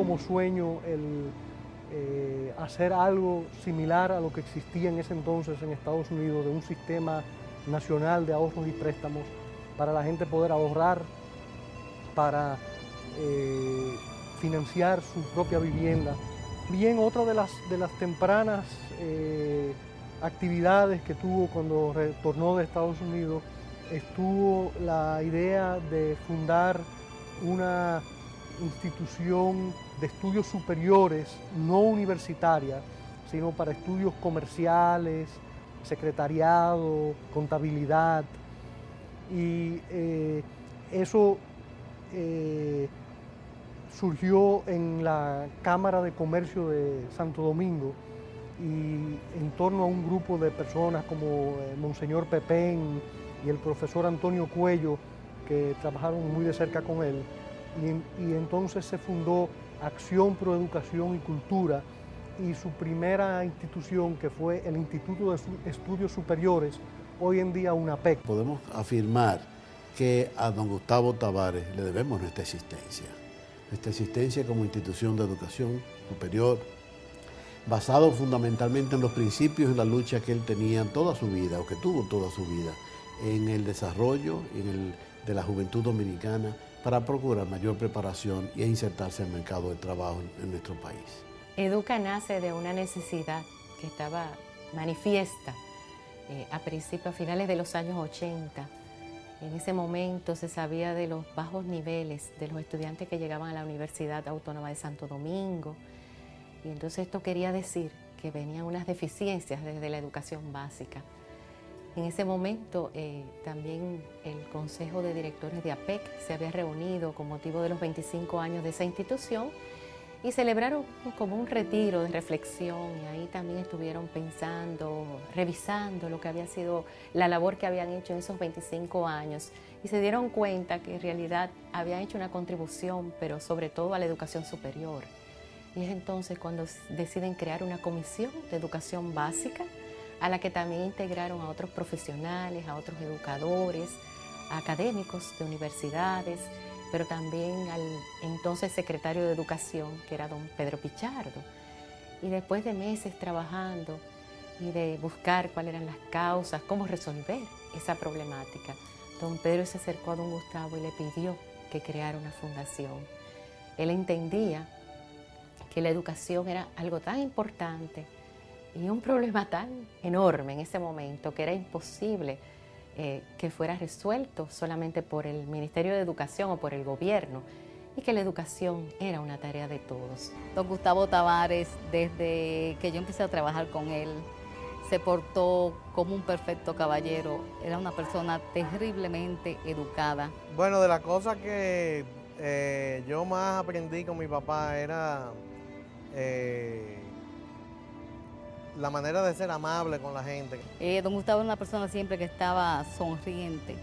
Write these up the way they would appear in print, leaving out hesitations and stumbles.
como sueño el hacer algo similar a lo que existía en ese entonces en Estados Unidos, de un sistema nacional de ahorros y préstamos para la gente poder ahorrar, para financiar su propia vivienda. Bien, otra de las tempranas actividades que tuvo cuando retornó de Estados Unidos estuvo la idea de fundar una institución de estudios superiores, no universitaria, sino para estudios comerciales, secretariado, contabilidad. Y eso surgió en la Cámara de Comercio de Santo Domingo y en torno a un grupo de personas como Monseñor Pepén y el profesor Antonio Cuello, que trabajaron muy de cerca con él. Y entonces se fundó Acción Pro Educación y Cultura, y su primera institución, que fue el Instituto de Estudios Superiores, hoy en día UNAPEC. Podemos afirmar que a don Gustavo Tavares le debemos nuestra existencia como institución de educación superior, basado fundamentalmente en los principios y la lucha que él tenía toda su vida, o que tuvo toda su vida, en el desarrollo de la juventud dominicana para procurar mayor preparación e insertarse en el mercado de trabajo en nuestro país. Educa nace de una necesidad que estaba manifiesta a finales de los años 80. En ese momento se sabía de los bajos niveles de los estudiantes que llegaban a la Universidad Autónoma de Santo Domingo. Y entonces esto quería decir que venían unas deficiencias desde la educación básica. En ese momento también el Consejo de Directores de APEC se había reunido con motivo de los 25 años de esa institución y celebraron como un retiro de reflexión, y ahí también estuvieron pensando, revisando lo que había sido la labor que habían hecho en esos 25 años, y se dieron cuenta que en realidad habían hecho una contribución, pero sobre todo a la educación superior. Y es entonces cuando deciden crear una comisión de educación básica, a la que también integraron a otros profesionales, a otros educadores, a académicos de universidades, pero también al entonces secretario de Educación, que era don Pedro Pichardo. Y después de meses trabajando y de buscar cuáles eran las causas, cómo resolver esa problemática, don Pedro se acercó a don Gustavo y le pidió que creara una fundación. Él entendía que la educación era algo tan importante y un problema tan enorme en ese momento que era imposible que fuera resuelto solamente por el Ministerio de Educación o por el gobierno, y que la educación era una tarea de todos. Don Gustavo Tavares, desde que yo empecé a trabajar con él, se portó como un perfecto caballero. Era una persona terriblemente educada. Bueno, de las cosas que yo más aprendí con mi papá era la manera de ser amable con la gente. Don Gustavo era una persona siempre que estaba sonriente.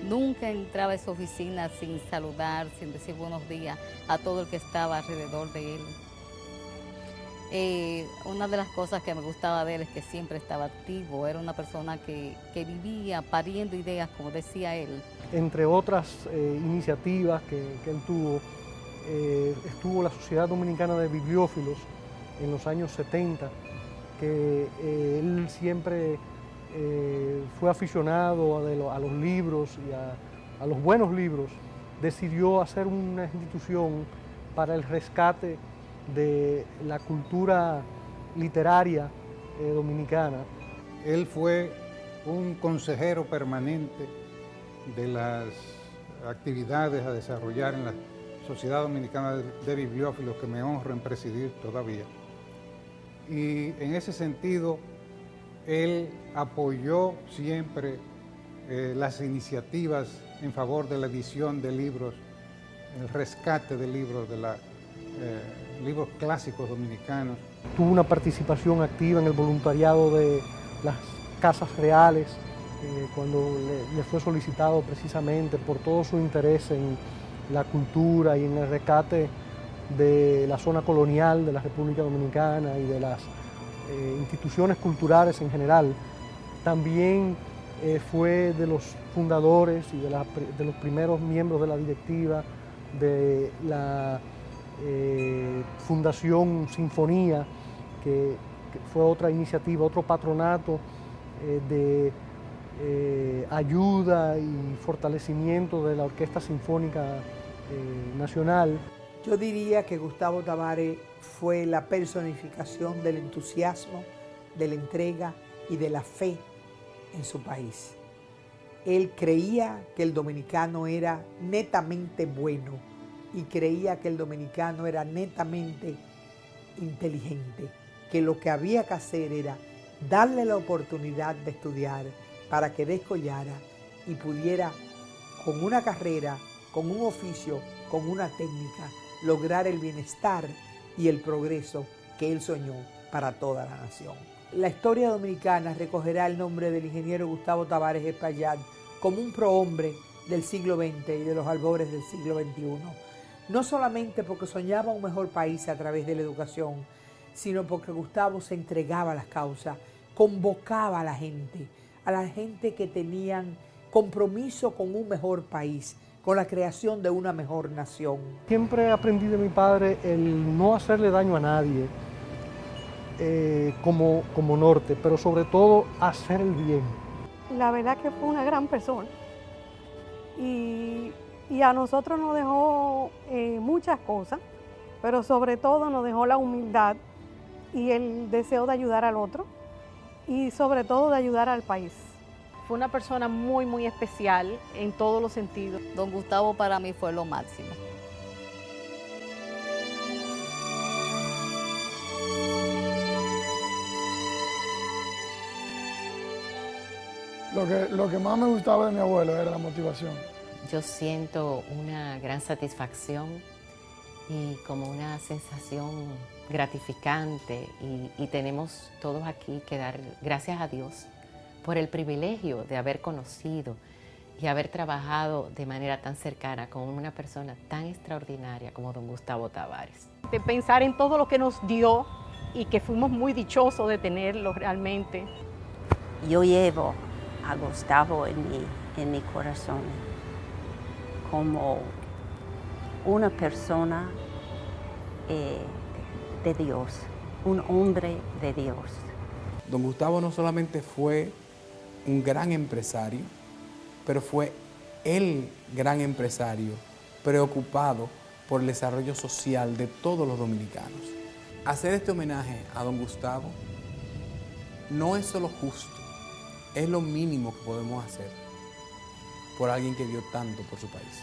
Nunca entraba a su oficina sin saludar, sin decir buenos días a todo el que estaba alrededor de él. Una de las cosas que me gustaba de él es que siempre estaba activo. Era una persona que vivía pariendo ideas, como decía él. Entre otras iniciativas que él tuvo, estuvo la Sociedad Dominicana de Bibliófilos en los años 70, que él siempre fue aficionado a los libros y a los buenos libros. Decidió hacer una institución para el rescate de la cultura literaria dominicana. Él fue un consejero permanente de las actividades a desarrollar en la Sociedad Dominicana de Bibliófilos, que me honro en presidir todavía. Y en ese sentido, él apoyó siempre las iniciativas en favor de la edición de libros, el rescate de libros, libros clásicos dominicanos. Tuvo una participación activa en el voluntariado de las casas reales, cuando le fue solicitado precisamente por todo su interés en la cultura y en el rescate de la zona colonial de la República Dominicana y de las instituciones culturales en general. También fue de los fundadores y de los primeros miembros de la directiva de la Fundación Sinfonía, que fue otra iniciativa, otro patronato de ayuda y fortalecimiento de la Orquesta Sinfónica Nacional. Yo diría que Gustavo Tabares fue la personificación del entusiasmo, de la entrega y de la fe en su país. Él creía que el dominicano era netamente bueno y creía que el dominicano era netamente inteligente, que lo que había que hacer era darle la oportunidad de estudiar para que descollara y pudiera, con una carrera, con un oficio, con una técnica, lograr el bienestar y el progreso que él soñó para toda la nación. La historia dominicana recogerá el nombre del ingeniero Gustavo Tabares Espaillat como un prohombre del siglo XX y de los albores del siglo XXI. No solamente porque soñaba un mejor país a través de la educación, sino porque Gustavo se entregaba a las causas, convocaba a la gente que tenían compromiso con un mejor país, con la creación de una mejor nación. Siempre aprendí de mi padre el no hacerle daño a nadie como norte, pero sobre todo hacer el bien. La verdad que fue una gran persona y a nosotros nos dejó muchas cosas, pero sobre todo nos dejó la humildad y el deseo de ayudar al otro y sobre todo de ayudar al país. Fue una persona muy, muy especial en todos los sentidos. Don Gustavo para mí fue lo máximo. Lo que más me gustaba de mi abuelo era la motivación. Yo siento una gran satisfacción y como una sensación gratificante y tenemos todos aquí que dar gracias a Dios por el privilegio de haber conocido y haber trabajado de manera tan cercana con una persona tan extraordinaria como don Gustavo Tabares. De pensar en todo lo que nos dio y que fuimos muy dichosos de tenerlo realmente. Yo llevo a Gustavo en mi corazón como una persona de Dios, un hombre de Dios. Don Gustavo no solamente fue un gran empresario, pero fue el gran empresario preocupado por el desarrollo social de todos los dominicanos. Hacer este homenaje a don Gustavo no es solo justo, es lo mínimo que podemos hacer por alguien que dio tanto por su país.